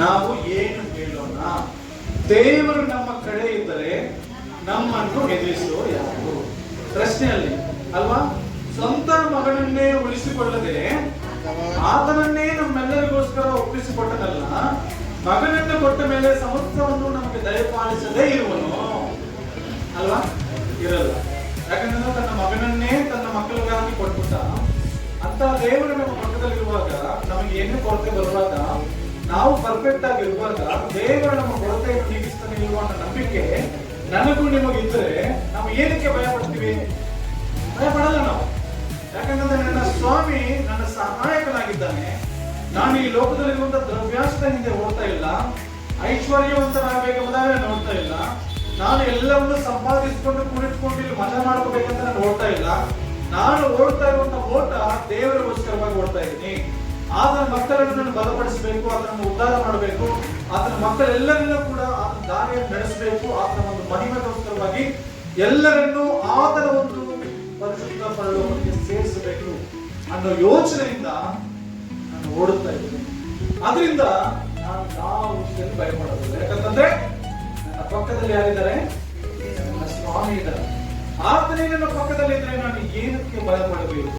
ನಾವು ಏನು ಹೇಳೋಣ? ದೇವರು ನಮ್ಮ ಕಡೆ ಇದ್ದರೆ ನಮ್ಮನ್ನು ಎದುರಿಸುವ ಯಾರು? ಪ್ರಶ್ನೆಯಲ್ಲಿ ಅಲ್ವಾ? ಸ್ವಂತ ಮಗನನ್ನೇ ಉಳಿಸಿಕೊಳ್ಳದೆ ಆತನನ್ನೇ ನಮ್ಮೆಲ್ಲರಿಗೋಸ್ಕರ ಒಪ್ಪಿಸಿಕೊಟ್ಟನಲ್ಲ, ಮಗನನ್ನು ಕೊಟ್ಟ ಮೇಲೆ ಸಮಸ್ತವನ್ನು ನಮಗೆ ದಯಪಾಲಿಸದೇ ಇರುವನು ಅಲ್ವಾ? ಇರಲ್ಲ. ಯಾಕಂದ್ರೆ ತನ್ನ ಮಗನನ್ನೇ ತನ್ನ ಮಕ್ಕಳಿಗಾಗಿ ಕೊಟ್ಬಿಟ್ಟ. ಅಂತ ದೇವರು ನಮ್ಮ ಪಕ್ಕದಲ್ಲಿರುವಾಗ, ನಮಗೆ ಏನು ಕೊರತೆ ಬರುವಾಗ, ನಾವು ಪರ್ಫೆಕ್ಟ್ ಆಗಿ ಇರುವಾಗ ದೇವರು ನಮ್ಮ ಕೊರತೆಯನ್ನು ನೀಗಿಸ್ತಾನೆ ಇರುವ ನಂಬಿಕೆ ನನಗೂ ನಿಮಗಿದ್ರೆ ನಾವು ಏನಕ್ಕೆ ಭಯ ಪಡ್ತೀವಿ? ಭಯ ಪಡಲ್ಲ ನಾವು. ಯಾಕಂದ್ರೆ ನನ್ನ ಸ್ವಾಮಿ ನನ್ನ ಸಹಾಯಕನಾಗಿದ್ದಾನೆ. ನಾನು ಈ ಲೋಕದಲ್ಲಿರುವಂತಹ ದ್ರವ್ಯಾಸ್ತ ಹಿಂದೆ ಓಡ್ತಾ ಇಲ್ಲ, ಐಶ್ವರ್ಯವಂತನಾಗಬೇಕೆಂಬುದಾಗಿ ನೋಡ್ತಾ ಇಲ್ಲ, ನಾನು ಎಲ್ಲವನ್ನು ಸಂಪಾದಿಸಿಕೊಂಡು ಕುಳಿತುಕೊಂಡು ಇಲ್ಲಿ ಮಜಾ ಮಾಡ್ಕೋಬೇಕಂತ ನಾನು ಓಡ್ತಾ ಇಲ್ಲ. ನಾನು ಓಡ್ತಾ ಇರುವಂತಹ ಓಟ ದೇವರಿಗೋಸ್ಕರವಾಗಿ ಓಡ್ತಾ ಇದ್ದೀನಿ. ಆತನ ಮಕ್ಕಳನ್ನು ನಾನು ಬಲಪಡಿಸಬೇಕು, ಆತನನ್ನು ಉದ್ಧಾರ ಮಾಡಬೇಕು, ಆತನ ಮಕ್ಕಳೆಲ್ಲರನ್ನೂ ಕೂಡ ಆತನ ದಾರಿಯನ್ನು ನಡೆಸಬೇಕು, ಆತನ ಒಂದು ಮಹಿಮೆಗೋಸ್ಕರವಾಗಿ ಎಲ್ಲರನ್ನೂ ಆತನ ಒಂದು ಪರಿಶುದ್ಧ ಪರಲೋಕಕ್ಕೆ ಸೇರಿಸಬೇಕು ಅನ್ನೋ ಯೋಚನೆಯಿಂದ ನಾನು ಓಡುತ್ತಾ ಇದ್ದೀನಿ. ಅದರಿಂದ ನಾನು ಯಾವ ವಿಷಯದಲ್ಲಿ ಭಯ ಮಾಡೋದಿಲ್ಲ. ಯಾಕಂತಂದ್ರೆ ನನ್ನ ಪಕ್ಕದಲ್ಲಿ ಯಾರಿದ್ದಾರೆ? ನನ್ನ ಸ್ವಾಮಿ ಇದ್ದಾರೆ. ಆತನೇ ನನ್ನ ಪಕ್ಕದಲ್ಲಿ ಇದ್ರೆ ನಾನು ಏನಕ್ಕೆ ಭಯ ಪಡಬೇಕು?